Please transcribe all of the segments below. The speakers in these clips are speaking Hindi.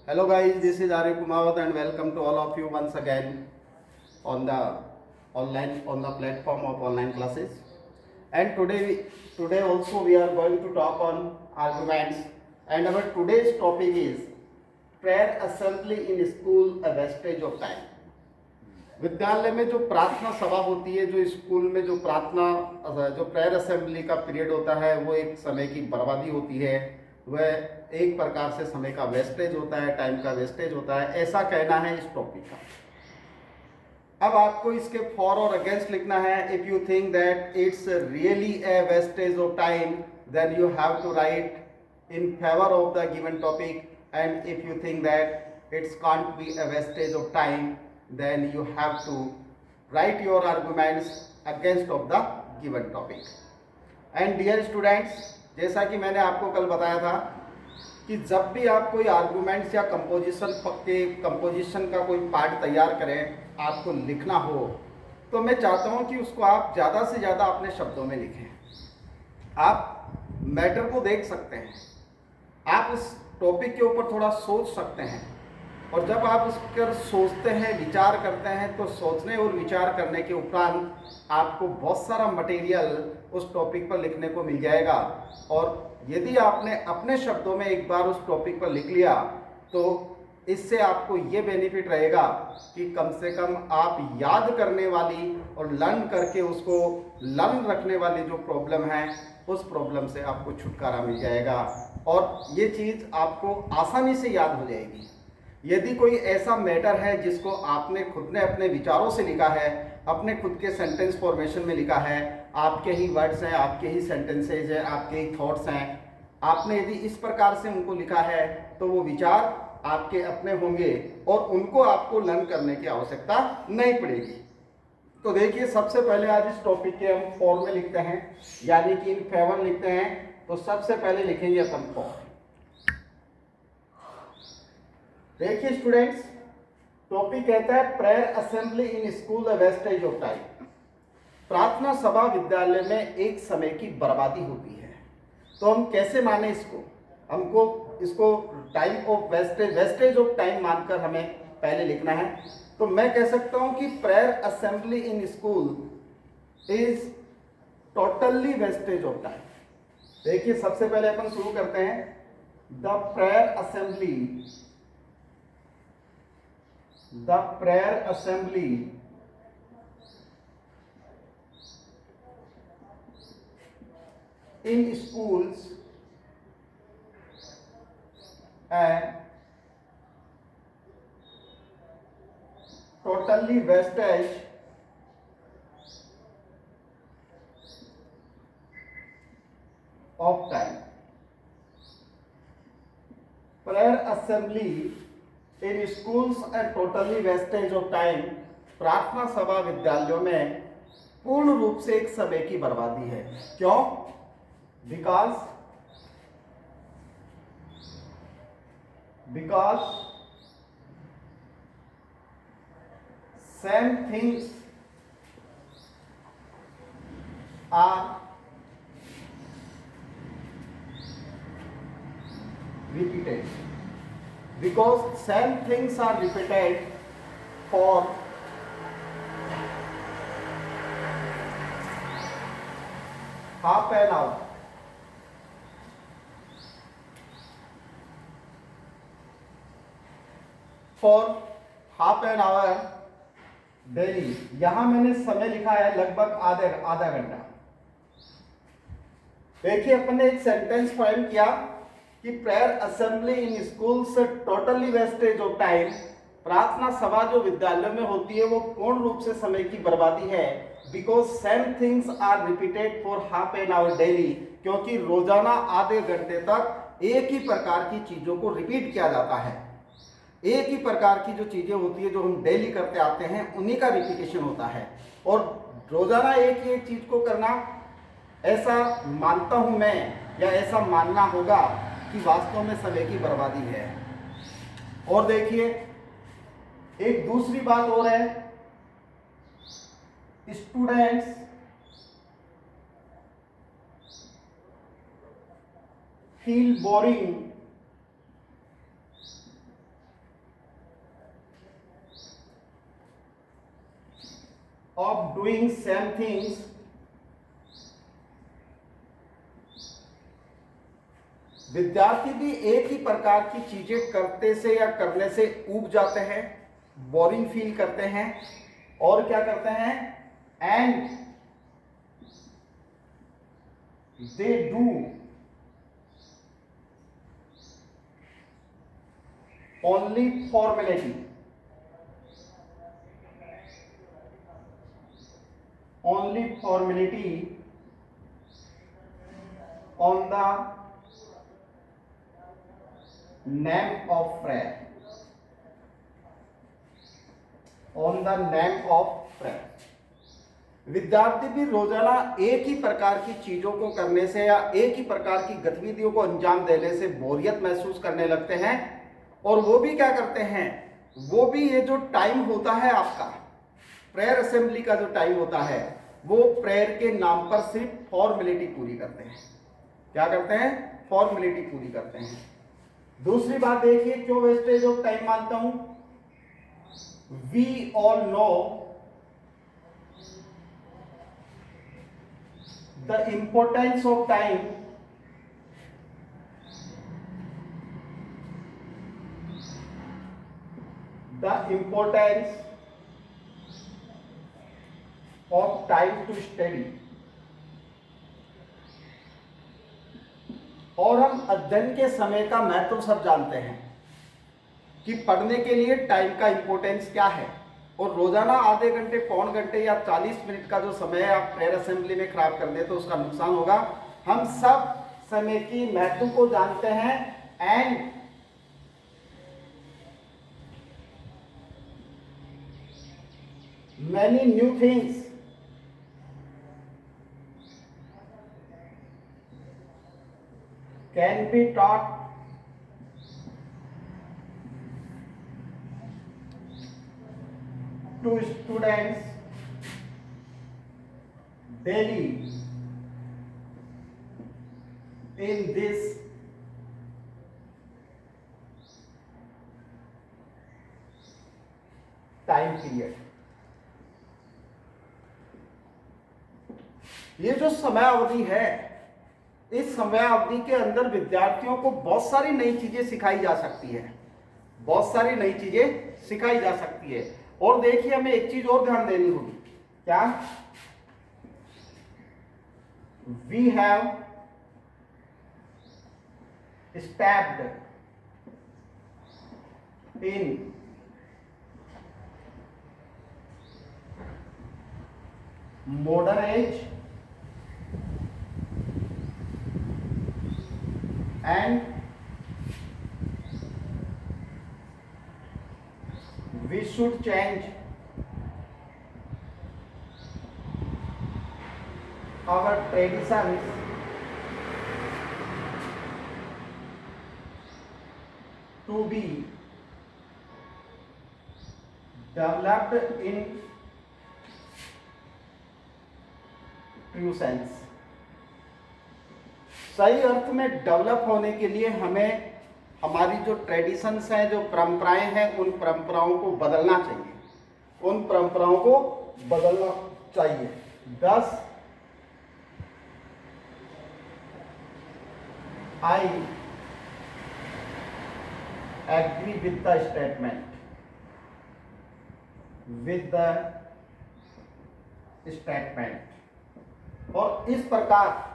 Hello guys, this is Arif Kumawat and welcome to all of you once again on the platform of online classes. And today also we are going to talk on arguments, and our today's topic is prayer assembly in school, a wastage of time. विद्यालय में जो प्रार्थना सभा होती है, जो स्कूल में जो प्रेयर असेंबली का पीरियड होता है, वो एक समय की बर्बादी होती है। वह एक प्रकार से समय का वेस्टेज होता है, टाइम का वेस्टेज होता है, ऐसा कहना है इस टॉपिक का। अब आपको इसके फॉर और अगेंस्ट लिखना है। If you think that it's really a wastage of time, then you have to write in favour of the given topic, and if you think that it's can't be a wastage of time, then you have to write your arguments against of the given topic. And dear students, जैसा कि मैंने आपको कल बताया था कि जब भी आप कोई आर्गूमेंट्स या कंपोजिशन का कोई पार्ट तैयार करें, आपको लिखना हो, तो मैं चाहता हूं कि उसको आप ज़्यादा से ज़्यादा अपने शब्दों में लिखें। आप मैटर को देख सकते हैं, आप उस टॉपिक के ऊपर थोड़ा सोच सकते हैं, और जब आप उस पर सोचते हैं, विचार करते हैं, तो सोचने और विचार करने के उपरांत आपको बहुत सारा मटेरियल उस टॉपिक पर लिखने को मिल जाएगा। और यदि आपने अपने शब्दों में एक बार उस टॉपिक पर लिख लिया, तो इससे आपको ये बेनिफिट रहेगा कि कम से कम आप याद करने वाली और लर्न करके उसको लर्न रखने वाली जो प्रॉब्लम है, उस प्रॉब्लम से आपको छुटकारा मिल जाएगा और ये चीज़ आपको आसानी से याद हो जाएगी। यदि कोई ऐसा मैटर है जिसको आपने खुद ने अपने विचारों से लिखा है, अपने खुद के सेंटेंस फॉर्मेशन में लिखा है, आपके ही वर्ड्स हैं, आपके ही सेंटेंसेज हैं, आपके ही थॉट्स हैं, आपने यदि इस प्रकार से उनको लिखा है, तो वो विचार आपके अपने होंगे और उनको आपको लर्न करने की आवश्यकता नहीं पड़ेगी। तो देखिए, सबसे पहले आज इस टॉपिक के हम फॉर में लिखते हैं, यानी कि इन फेवर लिखते हैं। तो सबसे पहले लिखेंगे अपन फॉर। देखिए स्टूडेंट्स, टॉपिक कहता है prayer assembly in school, the wastage of time. प्रार्थना सभा विद्यालय में एक समय की बर्बादी होती है। तो हम कैसे माने इसको? हमको इसको time of wastage of time मानकर हमें पहले लिखना है। तो मैं कह सकता हूं कि prayer assembly in school is totally wastage of time. देखिए, सबसे पहले अपन शुरू करते हैं। The prayer assembly in schools and totally wastage of time. Prayer assembly in schools and totally wastage of time. प्रार्थना सभा विद्यालयों में पूर्ण रूप से एक समय की बर्बादी है। क्यों? Because same things are repeated. Because same things are repeated for half an hour. For half an hour daily. यहां मैंने समय लिखा है लगभग आधा घंटा। देखिए, अपन ने एक सेंटेंस फ्रेम किया कि prayer assembly in schools totally wastage of time. प्रार्थना सभा जो विद्यालयों में होती है वो पूर्ण रूप से समय की बर्बादी है। Because same things are repeated for half an hour daily, क्योंकि रोजाना आधे घंटे तक एक ही प्रकार की चीजों को रिपीट किया जाता है। एक ही प्रकार की जो चीजें होती है जो हम डेली करते आते हैं, उन्हीं का रिपीटेशन होता है। और रोजाना एक ही एक चीज को करना, ऐसा मानता हूं मैं, या ऐसा मानना होगा कि वास्तव में समय की बर्बादी है। और देखिए, एक दूसरी बात और है, students feel boring of doing same things विद्यार्थी भी एक ही प्रकार की चीजें करते से या करने से ऊब जाते हैं, बोरिंग फील करते हैं और क्या करते हैं, and they do only formality, only formality on the name of prayer, on the name of prayer। विद्यार्थी भी रोजाना एक ही प्रकार की चीजों को करने से या एक ही प्रकार की गतिविधियों को अंजाम देने से बोरियत महसूस करने लगते हैं, और वो भी क्या करते हैं, वो भी ये जो टाइम होता है आपका प्रेयर असेंबली का जो टाइम होता है वो प्रेयर के नाम पर सिर्फ फॉर्मेलिटी पूरी करते हैं। क्या करते हैं, फॉर्मेलिटी पूरी करते हैं। दूसरी बात देखिए, क्यों वेस्टेज ऑफ टाइम मानता हूं, we all know the importance of time of time to study। और हम अध्ययन के समय का महत्व सब जानते हैं कि पढ़ने के लिए टाइम का इंपॉर्टेंस क्या है, और रोजाना आधे घंटे, पौन घंटे या 40 मिनट का जो समय आप प्रेयर असेंबली में खराब कर दे तो उसका नुकसान होगा। हम सब समय की महत्व को जानते हैं, and many new things can be taught to students daily in this time period। ये जो समय अवधि है, इस समय अवधि के अंदर विद्यार्थियों को बहुत सारी नई चीजें सिखाई जा सकती है, बहुत सारी नई चीजें सिखाई जा सकती है। और देखिए हमें एक चीज और ध्यान देनी होगी, क्या, we have stepped in modern age and we should change our traditions to be developed in true sense. सही अर्थ में डेवलप होने के लिए हमें हमारी जो ट्रेडिशंस हैं, जो परंपराएं हैं, उन परंपराओं को बदलना चाहिए, उन परंपराओं को बदलना चाहिए। 10 I agree with the statement, और इस प्रकार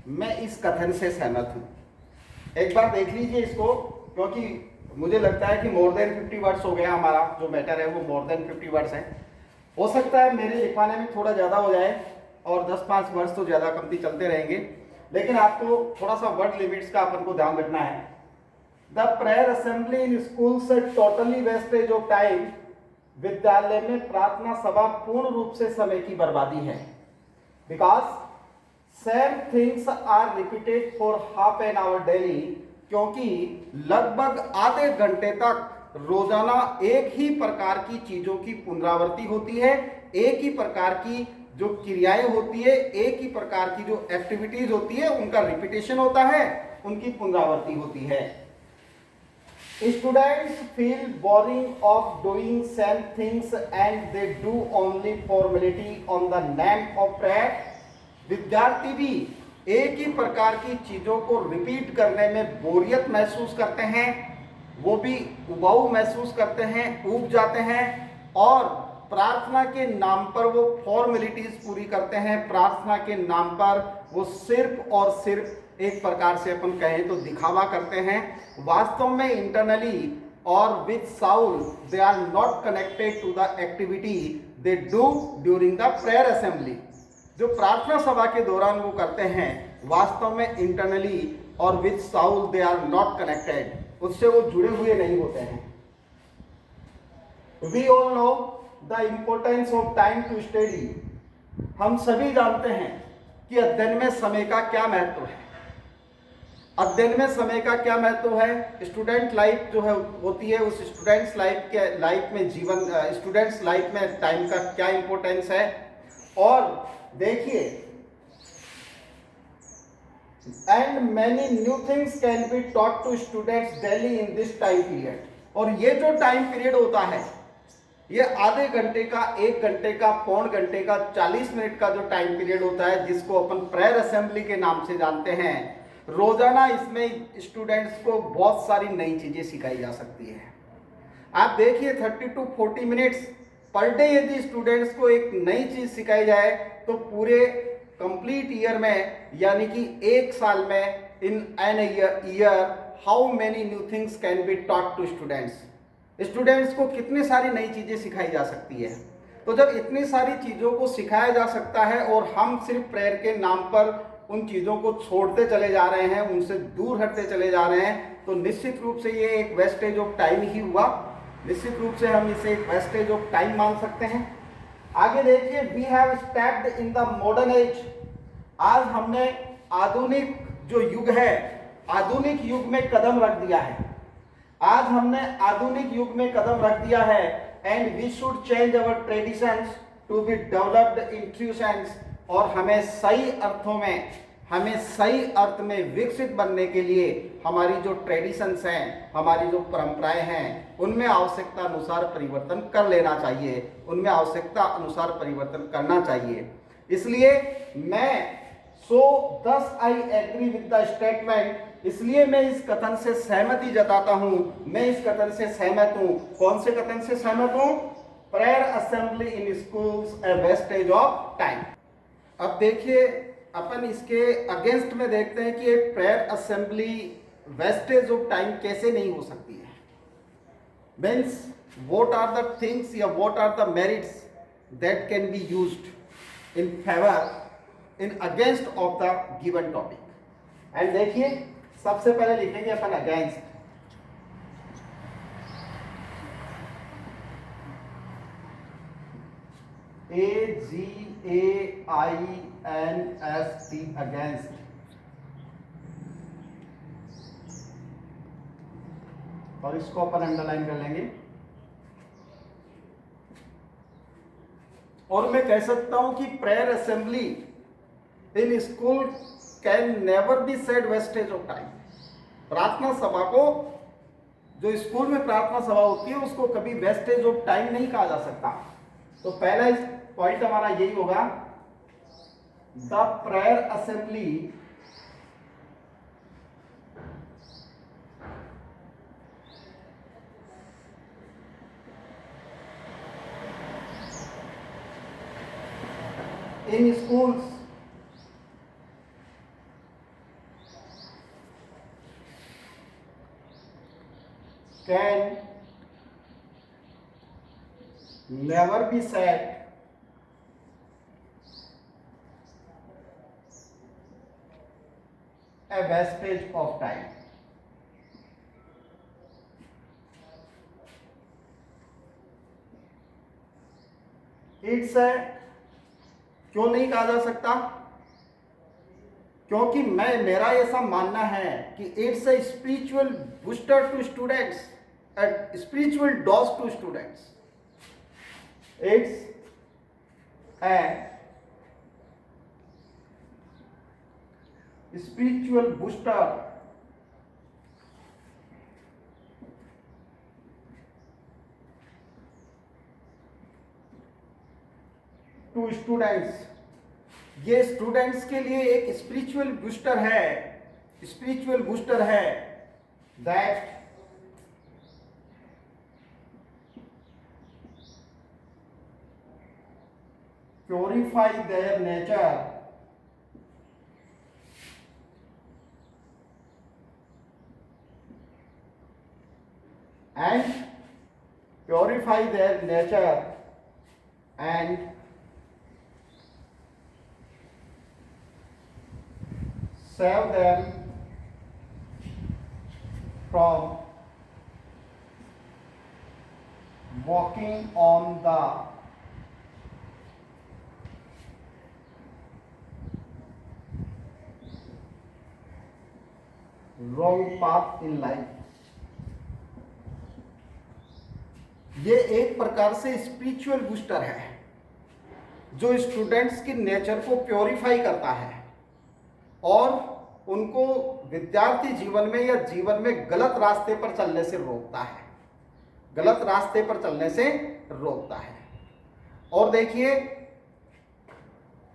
मैं इस कथन से सहमत हूं। एक बार देख लीजिए इसको, क्योंकि मुझे लगता है कि मोर देन 50 वर्ड्स हो गया, हमारा जो मैटर है वो मोर देन 50 वर्ड्स है। हो सकता है मेरे लिखवाने में थोड़ा ज़्यादा हो जाए और 10-5 वर्ड्स तो ज़्यादा कमती चलते रहेंगे, लेकिन आपको थोड़ा सा वर्ड लिमिट्स का अपन को ध्यान रखना है। The prayer assembly in school से टोटली वेस्टेज ऑफ टाइम। विद्यालय में प्रार्थना सभा पूर्ण रूप से समय की बर्बादी है। Because same things are repeated for half an hour daily, क्योंकि लगभग आधे घंटे तक रोजाना एक ही प्रकार की चीजों की पुनरावृत्ति होती है, एक ही प्रकार की जो क्रियाएं होती है, एक ही प्रकार की जो एक्टिविटीज होती है, उनका रिपीटेशन होता है, उनकी पुनरावृत्ति होती है। Students feel boring of doing same things and they do only formality on the name of prayer. विद्यार्थी भी एक ही प्रकार की चीजों को रिपीट करने में बोरियत महसूस करते हैं, वो भी उबाऊ महसूस करते हैं, ऊब जाते हैं और प्रार्थना के नाम पर वो फॉर्मेलिटीज पूरी करते हैं। प्रार्थना के नाम पर वो सिर्फ और सिर्फ एक प्रकार से अपन कहें तो दिखावा करते हैं। वास्तव में इंटरनली और with soul they are not connected to the activity they do during the prayer assembly. जो प्रार्थना सभा के दौरान वो करते हैं, वास्तव में इंटरनली और with soul they are not connected, उससे वो जुड़े हुए नहीं होते हैं। We all know the importance of time to study. हम सभी जानते हैं कि अध्ययन में समय का क्या महत्व है। अध्ययन में समय का क्या महत्व है। स्टूडेंट लाइफ जो है होती है, उस स्टूडेंट्स लाइफ में स्टूडेंट्स लाइफ में टाइम का क्या इंपॉर्टेंस है। और देखिए, and many new things can be taught to students daily in this time period. और ये जो टाइम पीरियड होता है, ये आधे घंटे का, 1 घंटे का, पौन घंटे का, 40 मिनट का जो टाइम पीरियड होता है, जिसको अपन प्रेयर असेंबली के नाम से जानते हैं, रोजाना इसमें स्टूडेंट्स को बहुत सारी नई चीजें सिखाई जा सकती है। आप देखिए 30 to 40 मिनट्स पर डे यदि स्टूडेंट्स को एक नई चीज सिखाई जाए तो पूरे कंप्लीट ईयर में, यानी कि 1 साल में, in an year how many new things can be taught to students को कितनी सारी नई चीजें सिखाई जा सकती है। तो जब इतनी सारी चीजों को सिखाया जा सकता है और हम सिर्फ प्रेयर के नाम पर उन चीजों को छोड़ते चले जा रहे हैं, उनसे दूर हटते चले जा रहे हैं, तो निश्चित रूप से ये एक वेस्टेज ऑफ टाइम ही हुआ। निश्चित रूप से हम इसे एक वेस्टेज ऑफ टाइम मान सकते हैं। आगे देखिए, we have stepped in the modern age. आज हमने आधुनिक जो युग है, आधुनिक युग में कदम रख दिया है। आज हमने आधुनिक युग में कदम रख दिया है। And we should change our traditions to be developed in true sense. और हमें सही अर्थ में विकसित बनने के लिए हमारी जो ट्रेडिशंस हैं, हमारी जो परंपराएं हैं, उनमें आवश्यकता अनुसार परिवर्तन कर लेना चाहिए, उनमें आवश्यकता अनुसार परिवर्तन करना चाहिए। इसलिए thus I agree with the statement, इसलिए मैं इस कथन से सहमति जताता हूं, मैं इस कथन से सहमत हूं। कौन से कथन से सहमत हूं? Prayer assembly in schools A wastage of time. अब देखिए, अपन इसके अगेंस्ट में देखते हैं कि एक prayer assembly wastage of time कैसे नहीं हो सकती है। Means what are the things या what are the merits that can be used in favour in against of the given topic. And देखिए, सबसे पहले लिखेंगे अपन अगेंस्ट। AGAINST against. और इसको अपन अंडरलाइन कर लेंगे। और मैं कह सकता हूं कि prayer assembly in school can never be said wastage of time. प्रार्थना सभा को, जो स्कूल में प्रार्थना सभा होती है, उसको कभी वेस्टेज ऑफ टाइम नहीं कहा जा सकता। तो पहला पॉइंट हमारा यही होगा, the prayer assembly in schools can never be said a wastage of time. It's a क्यों नहीं कहा जा सकता? क्योंकि मेरा ऐसा मानना है कि it's a spiritual booster to students, a spiritual dose to students. It's a spiritual booster to students, ये स्टूडेंट्स के लिए एक स्पिरिचुअल बूस्टर है that purify their nature and purify their nature and save them from walking on the wrong path in life। ये एक प्रकार से स्पिरिचुअल बूस्टर है जो स्टूडेंट्स के नेचर को प्योरीफाई करता है और उनको विद्यार्थी जीवन में या जीवन में गलत रास्ते पर चलने से रोकता है। और देखिए,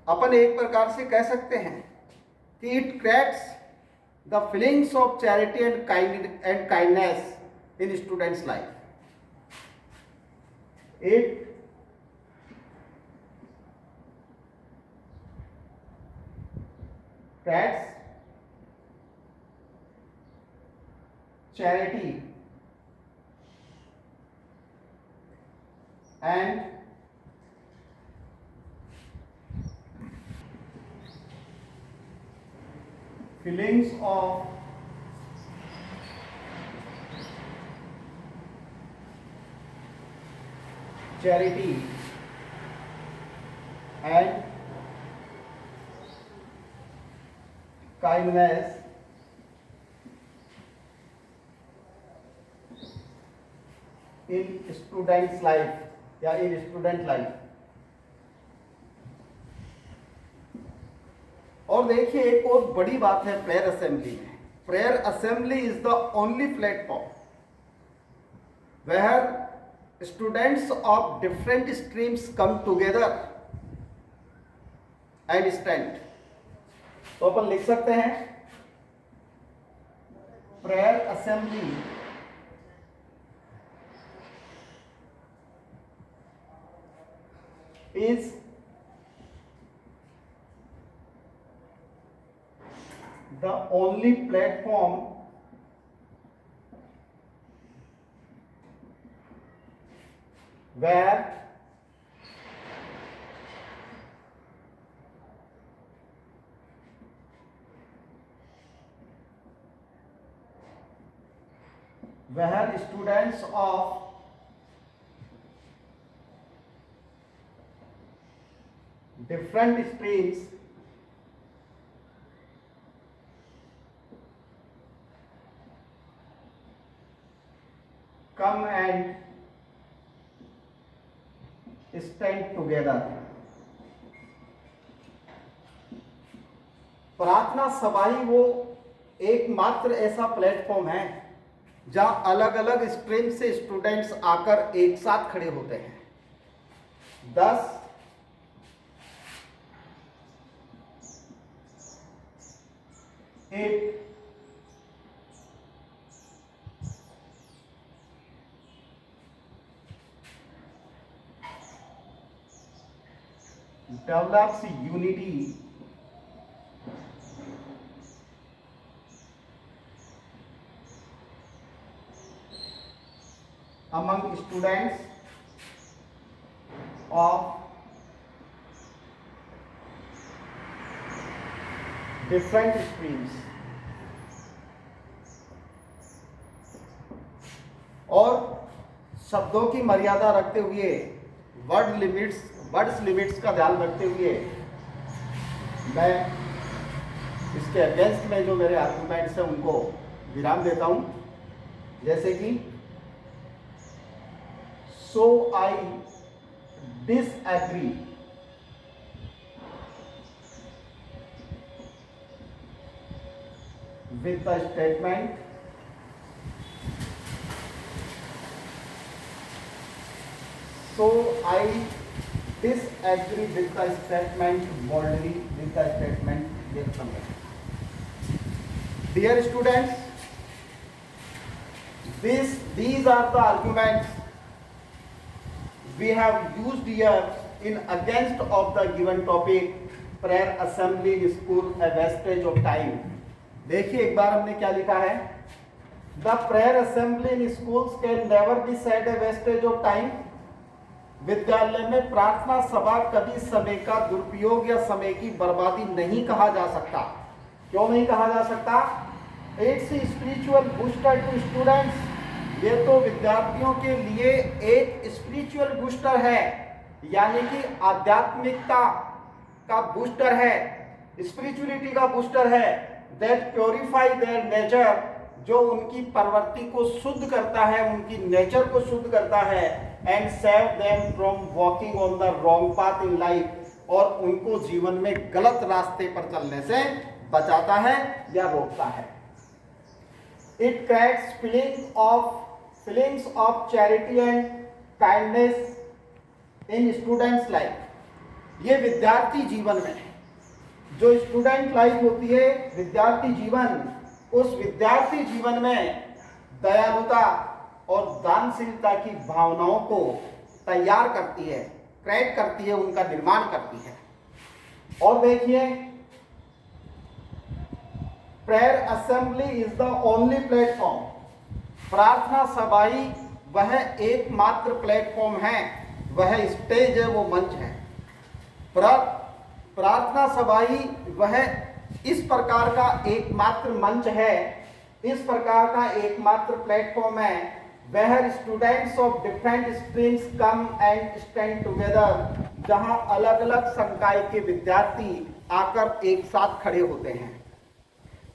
अपन एक प्रकार से कह सकते हैं कि it creates the feelings of charity and kindness in students life. It creates charity and feelings of charity and kindness in student's life या in student life। और देखिए, एक और बड़ी बात है प्रेयर असेंबली में। Prayer assembly is the only platform where students of different streams come together and stand। तो अपन लिख सकते हैं prayer assembly is the only platform where students of different streams come and stand together। प्रार्थना सभा ही वो एकमात्र ऐसा प्लेटफॉर्म है जहां अलग अलग स्ट्रीम से स्टूडेंट्स आकर एक साथ खड़े होते हैं। 10 it develops unity among students of different streams। और शब्दों की मर्यादा रखते हुए वर्ड्स लिमिट्स का ध्यान रखते हुए मैं इसके अगेंस्ट में जो मेरे आर्गुमेंट्स हैं उनको विराम देता हूं, जैसे कि so I disagree with the statement so I disagree with the statement boldly with the statement given. Dear students, these are the arguments we have used here in against of the given topic, prayer assembly in school a wastage of time. देखिए एक बार हमने क्या लिखा है, the prayer assembly in schools can never be said a wastage of time. विद्यालय में प्रार्थना सभा कभी समय का दुरुपयोग या समय की बर्बादी नहीं कहा जा सकता। क्यों नहीं कहा जा सकता? It's spiritual booster to students, ये तो विद्यार्थियों के लिए एक स्पिरिचुअल बूस्टर है, यानी कि आध्यात्मिकता का बूस्टर है, स्पिरिचुअलिटी का बूस्टर है, दैट प्योरीफाई देयर नेचर, जो उनकी प्रवृत्ति को शुद्ध करता है, उनकी नेचर को शुद्ध करता है, and save them from walking on the wrong path in life, और उनको जीवन में गलत रास्ते पर चलने से बचाता है या रोकता है। It creates feelings of charity and kindness in students life. ये विद्यार्थी जीवन में, जो स्टूडेंट लाइफ होती है, विद्यार्थी जीवन, उस विद्यार्थी जीवन में दयालुता और दानशीलता की भावनाओं को तैयार करती है, क्रिएट करती है, उनका निर्माण करती है। और देखिए, prayer assembly is the only platform, प्रार्थना सभाई वह एकमात्र प्लेटफॉर्म है, वह स्टेज है, वो मंच है। प्रार्थना सभाई वह इस प्रकार का एकमात्र मंच है, इस प्रकार का एकमात्र प्लेटफॉर्म है, where students of different streams come and stand together, जहां अलग अलग संकाय के विद्यार्थी आकर एक साथ खड़े होते हैं,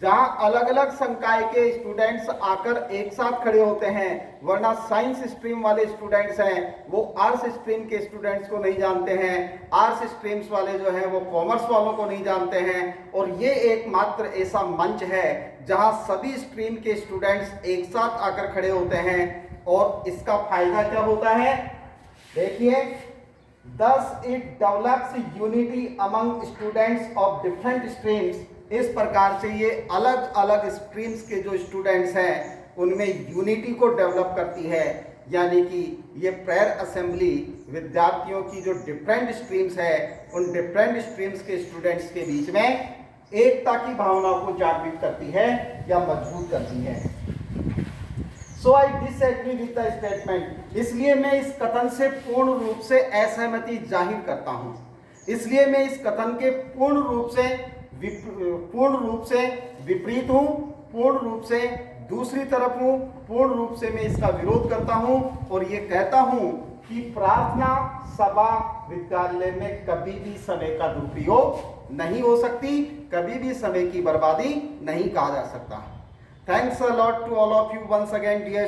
जहां अलग अलग संकाय के स्टूडेंट्स आकर एक साथ खड़े होते हैं। वरना साइंस स्ट्रीम वाले स्टूडेंट्स हैं, वो आर्ट्स स्ट्रीम के स्टूडेंट्स को नहीं जानते हैं, आर्ट्स स्ट्रीम्स वाले जो हैं वो कॉमर्स वालों को नहीं जानते हैं। और ये एकमात्र ऐसा मंच है जहां सभी स्ट्रीम के स्टूडेंट्स एक साथ आकर खड़े होते हैं। और इसका फायदा क्या होता है, देखिए, thus it develops unity among students of different streams। इस प्रकार से ये अलग अलग स्ट्रीम्स के जो स्टूडेंट्स हैं उनमें यूनिटी को डेवलप करती है, यानी कि ये प्रेयर असेंबली विद्यार्थियों की जो डिफरेंट स्ट्रीम्स है उन डिफरेंट स्ट्रीम्स के स्टूडेंट्स के बीच में एकता की भावना को जागृत करती है या मजबूत करती है। So I disagree with the statement, इसलिए मैं इस कथन से पूर्ण रूप से असहमति जाहिर करता हूं, इसलिए मैं इस कथन के पूर्ण रूप से विपरीत हूं, पूर्ण रूप से दूसरी तरफ हूं, पूर्ण रूप से मैं इसका विरोध करता हूं और ये कहता हूं कि प्रार्थना सभा विद्यालय में कभी भी समय का दुरुपयोग नहीं हो सकती, कभी भी समय की बर्बादी नहीं कहा जा सकता। Thanks a lot to all of you once again dear